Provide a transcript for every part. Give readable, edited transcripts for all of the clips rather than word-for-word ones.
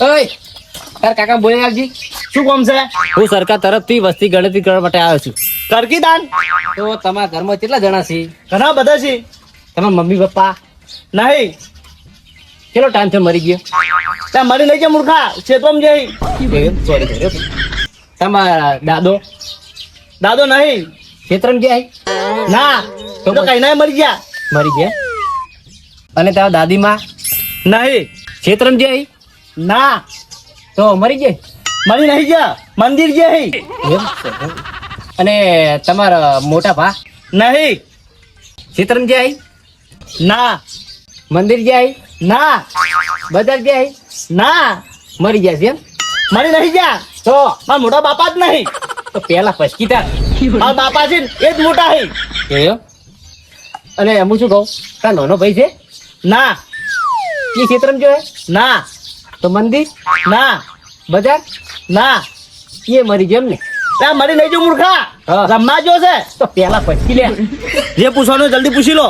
ઓય તાર કાકા બોલે આવજી. શું કામ છે? હું સરકાર તરફથી વસ્તી ગણતરી કરવા માટે આવ્યો છું. કરકી દાન તો તમારા ઘરમાં કેટલા જણા છે? ઘણા બધા છે. તમારા મમ્મી પપ્પા નહીં કેટલો ટાઈમ થયો મરી ગયો? ત્યાં મરી લઈ જા મૂર્ખા ચેતવમ જઈ. સોરી. તમારા દાદો દાદો નહીં ક્ષેત્રમ ગયા ના તો કઈ ના મરી ગયા મરી ગયા. અને તારા દાદીમાં નહીં ક્ષેત્રમ ગયા ના તો મરી ગયા. મરી નહીં ગયા મંદિર જઈ. અને તમારા મોટા ભા નહીં ક્ષેત્રમ ગયા ના મંદિર ગયા ના બજાર ગયા ના મરી ગયા છે એમ? મરી નહીં ગયા તો મારા મોટા બાપા જ નહીં. તો પેલા પછકી તા મારા બાપા છે ને એ જ મોટા છે. એમ? અને હું શું કહું તાર નાનો ભાઈ છે ના એ ક્ષેત્રમ જો ના તો મંદિર ના બજાર ના એ મરી ગયા એમ ને? ત્યાં મરી લઈ જાઓ મૂર્ખા હા. રમવા જો છે. તો પેલા પછકી લે. જે પૂછવાનું હોય જલ્દી પૂછી લો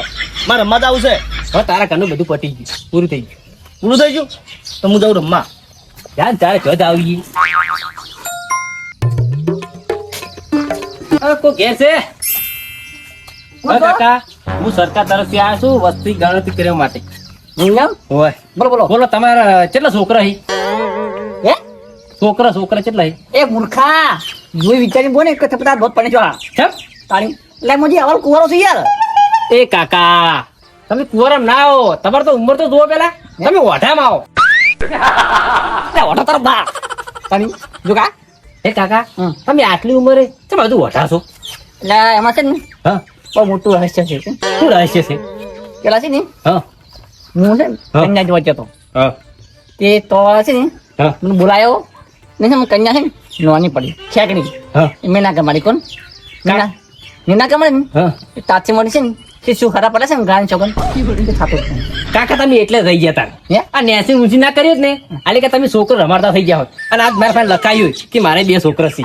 મારે રમવા જ આવશે. હવે તારા ઘરનું બધું પટી ગયું પૂરું થઈ ગયું. પૂરું થઈ ગયું તો હું જાઉં રમવા. યાર તારે જજ આવી ગઈ. કોઈ ઘેર છે? હા કાકા હું સરકાર તરફથી આવ્યો છું વસ્તી ગણતરી કરવા માટે. હોય બોલો બોલો બોલો તમારા કેટલા છોકરા હી? હે છોકરા કેટલા હી? એ મૂર્ખા જોઈ વિચારી બોને કે થપતા બહુ પડે જોડા કેમ? તાણી એટલે મોજી અવલ કુવારો છે યાર એ કાકા તમે કુંવરમ ના આવો. તમારે તો ઉંમર તો જુઓ પેલા. તમે ઓઢામાં આવો. એટલે ઓટો તરફ બા તાણી જો કા એ કાકા હમ. તમે આટલી ઉંમરે તમે બધું ઓઢાશો? એટલે એમાં છે ને હા બહુ મોટું રહસ્ય છે શું રહસ્ય છે? પેલા છે ને હા હું છે ને હા. કન્યા જોવા જતો હા તે તો છે ને હા મને બોલાયો ને છે ને કન્યા છે ને નોની પડી ખેકડી હા મેં ના કમાડી કોણ મેં ના કમાડી ને હા એ તાચી મળી છે ને તે શું ખરાબ પડે છે ને ગાન ચોગન તે થતું જ નહીં. કાકા તમે એટલે રહી ગયા તા. હે? આ નેસી ઊંચી ના કર્યો જ ને આલે કે તમે છોકરો રમાડતા થઈ ગયા હોત. અને આજ મારા પાસે લખાયું કે મારે 2 છોકરા છે.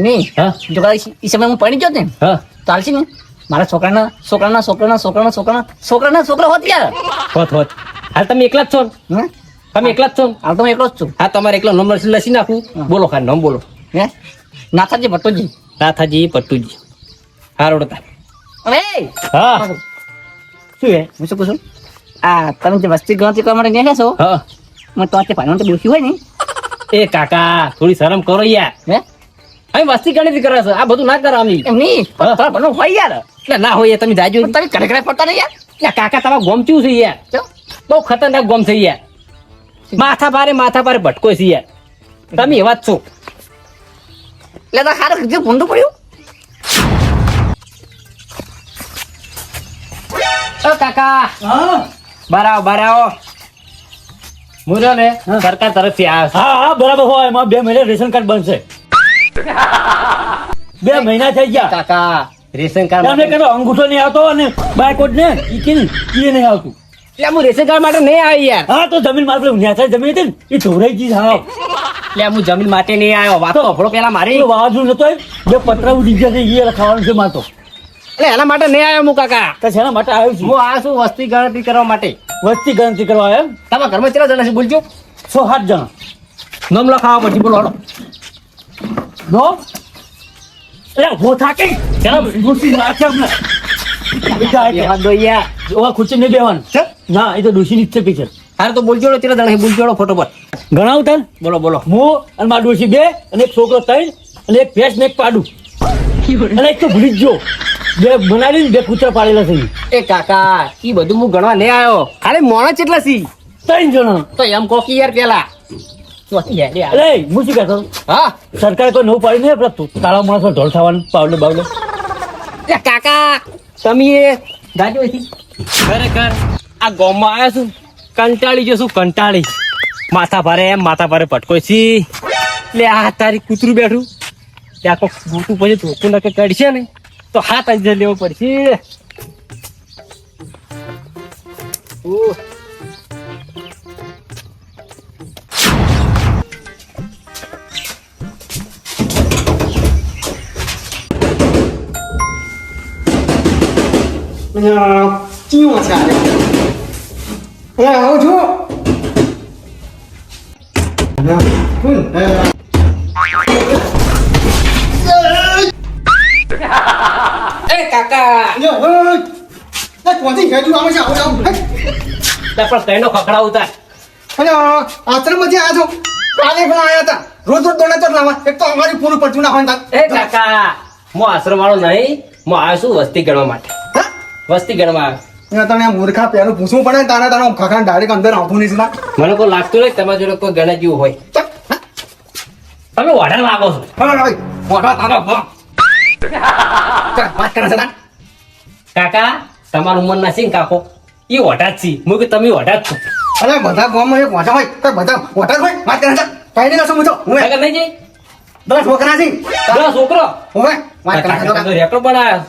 નહીં હા જો કદાચ એ સમય હું પડી ગયો ને હા ચાલશે ને મારા છોકરા હોત યાર હોત હાલ તમે એકલા જ છો ને? હે તમે એકલા જ છો ને? હાલ તો હું એકલો જ છું હા તમારે એકલો નંબર લસી નાખું. બોલો ખાલી નામ બોલો. હે નાથાજી ભટ્ટોજી નાથાજી પટ્ટુજી. હા રોડ તાર. હવે હા શું હે? હું શું પૂછું આ તમે જે વસ્તી ગણતરી કરવા માટે નીકળ્યા છો હા મને તો આજે ફાઇનલ ડોસી હોય ને એ કાકા થોડી શરમ કરો યાર. હે અમે વસ્તી ગણતરી કરે છે આ બધું ના કરો અમે. એમ નહીં હા. થોડા ભણો હોય યાર એટલે ના હોય તમે જાજો. પણ તમે ઘરે પડતા નહીં યાર એટલે કાકા તમારા ગોમ ચેવું છે યાર? ચો બહુ ખતરનાક ગોમ છે યાર. માથા ભારે ભટકો છે યાર. તમે એવા જ છો. એટલે તો હારે જે ભૂંડું પડ્યું ઓ કાકા હા બરાવો મુજો ને સરકાર તરફથી આવ્યો હા હા બરાબર હોય એમાં 2 મહિના રેશન કાર્ડ બનશે. 2 મહિના થઈ છે. ગયા. કાકા રેશન કાર્ડ એમને માટે કહેતો અંગૂઠો નહીં આવતો અને બાયકોટ ને ઈ કે નહીં આવતું. એટલે હું રેશન કાર્ડ માટે નહીં આવી યાર. હા તો જમીન મારે ન્યાસા જમીન હતી ને એ ધોરાઈ ગઈ હા. એટલે હું જમીન માટે નહીં આવ્યો. વાત તો સાંભળો પેલા મારી. એ વાવાઝોડું નતો બે પતરા ઉડી ગયા છે એ લખાવાનું છે મારે તો. એટલે એના માટે નહીં આવ્યો હું કાકા. તો શેના માટે આવ્યો છું? હું આ શું વસ્તી ગણતરી કરવા માટે. વસ્તી ગણતરી કરવા એમ તમારા ઘરમાં કેટલા જણા છે બોલજો? 6-7 જણા. નામ લખાવા પછી બોલો હળો. નો એટલે ઉભો થાકે ચાલો ખુરશી નાખે અમને. બેહવા દો યાર. ઓવા ખુરશી નહીં બેવાનું છે? ના એ તો ડોશી ની જ છે પીછળ હારે તો બોલજો કેટલા જણા છે બોલજો ફોટો પર. ગણાવતા બોલો બોલો. હું અને મારા ડોશી 2 અને એક છોકરો 3 અને એક ભેંસ ને એક પાડું અને એક તો ભૂલી જ જો 2 બનાવી 2 કૂતરા પાડેલા છે એ કાકા ઈ બધું હું ગણવા નહીં આવ્યો. ખાલી મોણા કેટલા છે? 3 જણા. તો એમ કોકી યાર પેલા. અરે હું શું કહેતો હા સરકારે કોઈ નવું પાડી નહીં આપતું તાળા માણસો ઢોલ થવાનું પાવડે બાવડે. એ કાકા તમે એ ગાજો અહીંથી. ખરેખર આ ગામમાં આવ્યા છું કંટાળી જશું કંટાળી. માથા ભારે પટકો છે. એટલે આ તારી કૂતરું બેઠું ત્યાં કોઈ મોટું પછી ધોકું નકે કાઢશે ને તો હાથ અંજર લેવો પડશે. ઓહ. ચીવો છે આવું છું એ કાકા લે પણ કઈનો ખખડા ઉતાર આશ્રમમાંથી આવ્યા છો કાલે પણ આવ્યા હતા રોજ રોજ દોડે તો લાવવા એક તો અમારી પૂરું પડતું ના હોય એ કાકા હું આશ્રમ વાળો નહીં હું આવ્યો છું વસ્તી ગણવા માટે વસ્તી ગણવા આવ્યો તને મૂર્ખા પેલું પૂછવું પડે તારા તારા ખખા ડાયરેક્ટ અંદર આવતું નહીં મને કોઈ લાગતું નહીં તમારા જોડે કોઈ ગણા જેવું હોય તમે ઓર્ડર લાગો છો વાત કરે છે કાકા તમારું ઉંમર ના સિંહ કાકો એ ઓઢા જ છી હું કે તમે ઓઢા જ છો અરે બધા ગામમાં એક વાંચા હોય તો બધા વાંચા હોય વાત કરે છે કઈ નહીં સમજો હું કાકા નહીં જઈ દસ છોકરા છે દસ છોકરો હવે વાત કરે છે રેકડો બનાવ્યો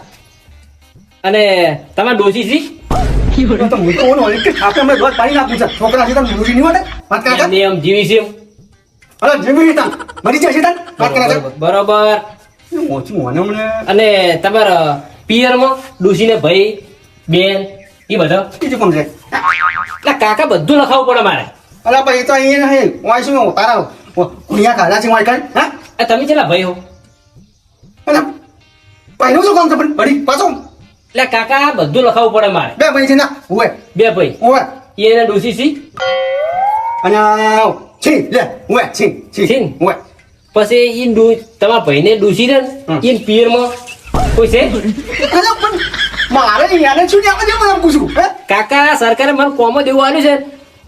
અને તમારે ડોસી છી તો હું તો ઓનો એક આપણે અમે રોજ પાણી નાખું છે છોકરા છે તમે મૂરી નહીં હોય વાત કરે છે એમને એમ જીવી છે એમ. અરે જીવી તા મરી જશે તા વાત કરે છે બરોબર ઓછું મને મને અને તમારા પિયરમાં ડોસીને ભાઈ બેન એ બધા બીજું કોણ છે એટલે કાકા બધું લખાવવું પડે મારે અલા ભાઈ તો અહીંયા નહીં ઓય શું તારા કુણિયા કાઢા છે ઓય કઈ હા આ તમે કેટલા ભાઈ હો અને ભાઈનું શું કામ છે પણ પડી પાછો એટલે કાકા બધું લખાવવું પડે મારે બે ભાઈ છે ના ઓય બે ભાઈ ઓય એને ડોસી છી અને છી લે ઓય છી છી છી ને? ઓય પછી ઈ તમારા ભાઈને ડોસી ને ઈ પિયરમાં કોઈ છે અલા પણ મારે યાને શું ને આજે મને પૂછું હે કાકા સરકારે મને કોમ જ એવું આલ્યું છે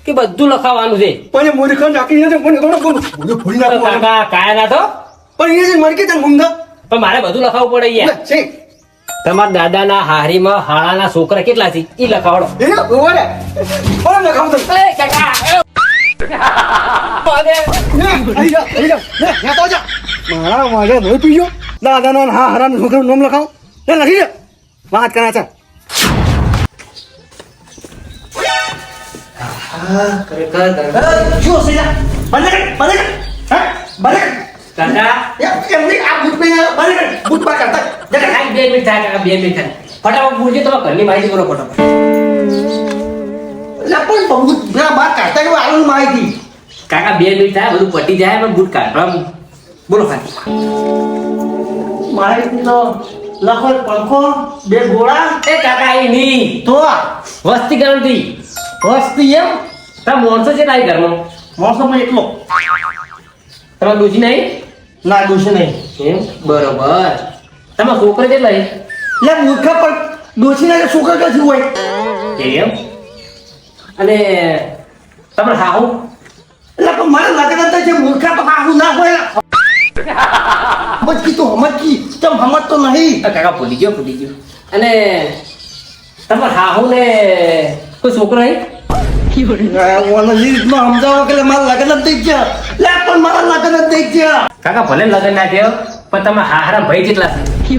કે બધું લખાવવાનું છે પણ મૂર્ખ નાખી ને મને કોણ કોણ બધું ફોડી તો નાખું કાકા કાયા ના તો પણ એ છે મર કે તને મુંગા પણ મારે બધું લખાવવું પડે યાર છે તમારા દાદાના હારીમાં હાળાના છોકરા કેટલા છે ઈ લખાવડો એ ઓરે ઓરે લખાવ તો એ કાકા મારા મારે નહીં પીજો દાદાનો હા હરાનો છોકરો નામ લખાવ લે લખી દે વાત કરા છે શું છે બંધ કર હા બંધ કાકા એમની આ બુટ પે બંધ કર બુટ પા કરતા કાકા 2 મિનિટ થાય કાકા 2 મિનિટ થાય ફટાફટ બોલજો તમારા ઘરની માહિતી બોલો ફટાફટ લપણ બહુ બરા બાત કરતા કે આલુ માહિતી કાકા 2 મિનિટ થાય બધું પટી જાય પણ બૂટ કાઢવા બોલો ખાલી માહિતી તો લખો પંખો બે ગોળા એ કાકા એ નહીં તો વસ્તી ગણતરી વસ્તી એમ તમે મોણસો છે તારી ઘરમાં મોસમમાં એટલો તમારે ડોસી નહીં ના દોષે નહીં એમ બરોબર તમારા છોકરા કેટલા છે લે મૂર્ખા પણ ડોશીના છોકરા ક્યાંથી હોય એમ અને તમારે હાહુ એટલે પણ મારે લગ્ન થાય છે મૂર્ખા તો હાહુ ના હોય સમજ તો સમજ તમ સમજ તો નહીં કાકા ભૂલી ગયો અને તમારે હાહુ ને કોઈ છોકરો નહીં ઓનો લીધમાં સમજાવો કે મારા લગ્ન જ થઈ ગયા લે પણ મારા લગ્ન જ થઈ ગયા કાકા ભલે લગ્ન ના થયો પણ તમે હારા ભાઈ કેટલા છે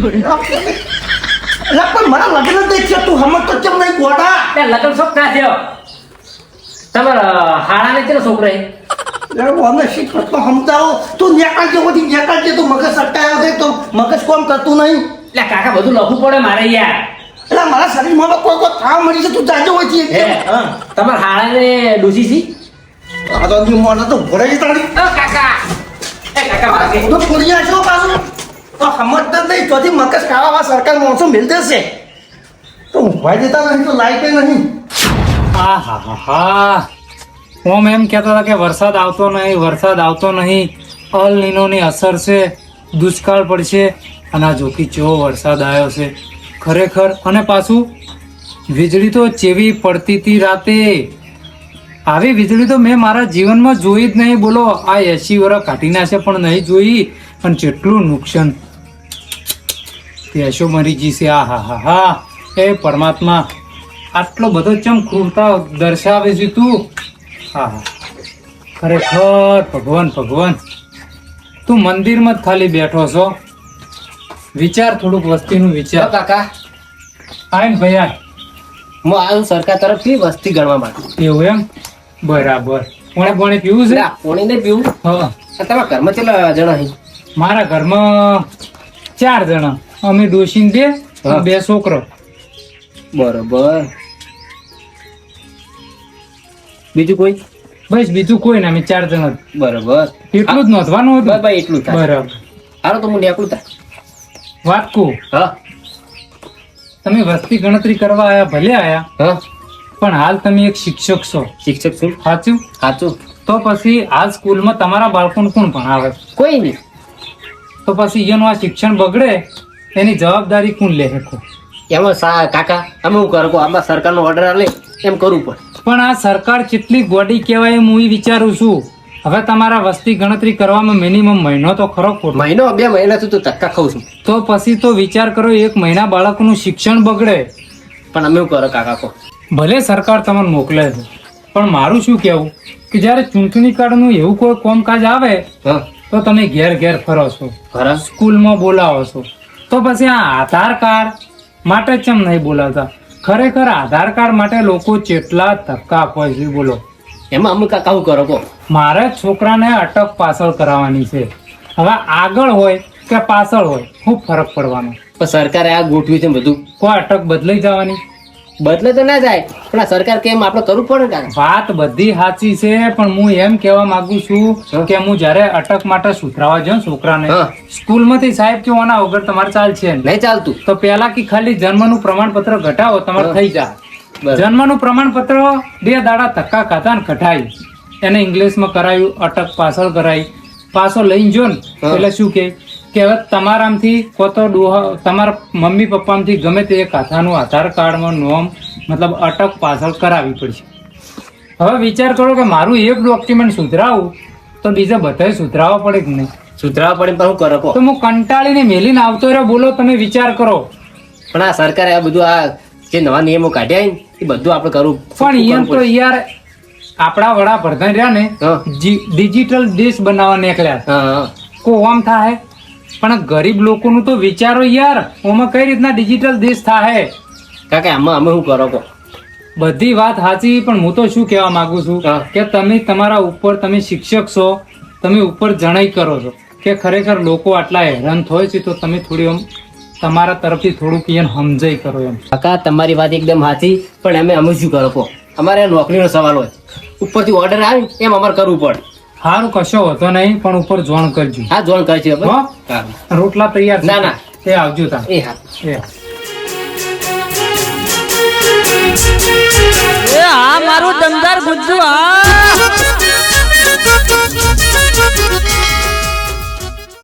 લે પણ મારા લગ્ન જ થઈ ગયા તું સમજ તો ચમ નહીં ગોડા તે લગ્ન શોખ ના થયો તમારા હાડા ને કેટલા છોકરા છે લે ઓને શીખ તો સમજાવો તું નેકાળ જેવો નેકાળ જે તું મગજ સટાયો છે તો મગજ કોમ કરતું નહીં એટલે કાકા બધું લખવું પડે મારે યાર એટલે મારા શરીરમાં કોઈ કોઈ થાવ મળી છે તું જાજો હોય છે હા તમારા હાડા ને ડોસી છી આ તો દી મોને તો ભરાઈ તાળી કાકા એ કાકા ભાગે તો ફોડિયા છો પાછું તો સમજતા નહીં તો મગજ ખાવા સરકાર માણસો મિલ દેશે તો ઊંઘવા દેતા નહીં તો લાઈટ નહીં આ હા હા હા ઓમ એમ કહેતા હતા કે વરસાદ આવતો નહીં અલ નીનોની અસર છે દુષ્કાળ પડશે અને આ જોકી ચેવો વરસાદ આવ્યો છે ખરેખર અને પાછું વીજળી તો ચેવી પડતી હતી રાતે આવી વીજળી તો મેં મારા જીવનમાં જોઈ જ નહીં બોલો આ 80 વર્ષ કાઢી નાખે પણ નહીં જોઈ અને જેટલું નુકસાન પેશો મરી ગઈ છે આ હા હા હા એ પરમાત્મા આટલો બધો ચમ ક્રૂરતા દર્શાવે છે તું હા હા ખરેખર ભગવાન તું મંદિરમાં જ ખાલી બેઠો છો વિચાર થોડુંક વસ્તીનું વિચાર કાકા આય ને ભાઈ આય. હું આવ્યું સરકાર તરફથી વસ્તી ગણવા માટે એવું એમ બરાબર પાણી પીવું છે પાણી નહીં પીવું હા તમારા ઘરમાં કેટલા જણા છે મારા ઘરમાં 4 જણા અમે ડોશીને બે હા. 2 છોકરો બરોબર બીજું કોઈ બસ બીજું કોઈ ના, અમે 4 જણ જ. બરોબર એટલું જ નોંધવાનું હતું. બસ એટલું થાય. બરાબર. હાલો તો હું નીકળું તા. વાત કહું, હા તમે વસ્તી ગણતરી કરવા આયા, ભલે આયા, હા પણ હાલ તમે એક શિક્ષક છો, શિક્ષક છું. સાચું? સાચું. તો પછી હાલ સ્કૂલમાં તમારા બાળકોને કોણ ભણાવે? કોઈ નહીં. તો પછી એનું આ શિક્ષણ બગડે એની જવાબદારી કોણ લે શકો? એમાં કાકા અમે હું કરો આમાં સરકારનો ઓર્ડર આલે એમ કરવું પડે. પણ આ સરકાર કેટલી ગોડી કહેવાય એમ હું વિચારું છું. હવે તમારા વસ્તી ગણતરી કરવામાં મિનિમમ મહિનો તો ખરો ખોટો. મહિનો 2 મહિનાથી તો ધક્કા ખાઉં છું. તો પછી તો વિચાર કરો, 1 મહિના બાળકનું શિક્ષણ બગડે. પણ અમે શું કરો કાકા કહો. ભલે સરકાર તમને મોકલે છે, પણ મારું શું કહેવું કે જ્યારે ચૂંટણી કાર્ડનું એવું કોઈ કામકાજ આવે હા તો તમે ઘેર ઘેર ફરો છો, ખરા સ્કૂલમાં બોલાવો છો. તો પછી આ આધાર કાર્ડ માટે ચમ નહીં બોલાવતા? ખરેખર આધાર કાર્ડ માટે લોકો કેટલા ધક્કા આપે છે બોલો. એમાં અમે કાકા શું કરો કહો. મારે છોકરાને અટક પાછળ કરાવવાની છે. હવે આગળ હોય કે પાછળ હોય, શું ફરક પડવાનો? પણ સરકારે આ ગોઠવ્યું છે બધું. કોઈ અટક બદલાઈ જવાની? બદલે તો ના જાય પણ આ સરકાર કેમ આપણે કરવું પડે ને કાકા. વાત બધી સાચી છે, પણ હું એમ કહેવા માંગુ છું કે હું જયારે અટક માટે સુધરાવા જાઉં છોકરાને, હા. સ્કૂલમાંથી સાહેબ કે ઓના વગર તમારે ચાલશે નહીં. નહીં ચાલતું. તો પેલા કે ખાલી જન્મનું પ્રમાણપત્ર ઘટાવો, તમારે હા. થઈ જાય. બરાબર. જન્મનું પ્રમાણપત્ર 2 દાડા ધક્કા ખાતા ને કઢાયું, એને ઇંગ્લિશમાં કરાયું, અટક પાછળ કરાવી, પાછો લઈને જો ને હા. એટલે શું કે હવે તમારામાંથી કો તો તમારા મમ્મી પપ્પામાંથી ગમે તે એક હાથાનું આધાર કાર્ડમાં નોમ મતલબ અટક પાછળ કરાવવી પડશે. હવે વિચાર કરો કે મારું એક ડોક્યુમેન્ટ સુધરાવું તો બીજા બધાય સુધરાવવા પડે કે નહીં? સુધરાવા પડે પણ શું કરો કહો. તો હું કંટાળીને મેલીને આવતો રહ્યો. બોલો તમે વિચાર કરો. પણ આ સરકારે આ બધું આ જે નવા નિયમો કાઢ્યા ને એ બધું આપણે કરવું પણ એમ તો યાર આપણા વડાપ્રધાન રહ્યા ને હા. ડિજિટલ દેશ બનાવવા નીકળ્યા. હા હા કો આમ થાય, પણ ગરીબ લોકોનું તો વિચારો યાર, ઓમાં કઈ રીતના ડિજિટલ દેશ થાય? કાકા આમાં અમે શું કરો કહો. બધી વાત સાચી, પણ હું તો શું કહેવા માંગુ છું હા. કે તમે તમારા ઉપર, તમે શિક્ષક છો, તમે ઉપર જણાઈ કરો છો કે ખરેખર લોકો આટલા હેરાન થાય છે, તો તમે થોડી આમ તમારા તરફથી થોડુંક એને સમજાઈ કરો એમ. કાકા તમારી વાત એકદમ સાચી, પણ અમે શું કરો કહો. અમારે નોકરીનો સવાલ હોય, ઉપરથી ઓર્ડર આવે એમ અમારે કરવું પડે. સારું, કશો હોતો નહીં, પણ ઉપર જોણ કરજો. હા જોન કરે છે. હો? હા. રોટલા તૈયાર છે. ના, ના. એ આવજો તા. એ હા એ આ મારું દમદાર ગુજ્જુ આ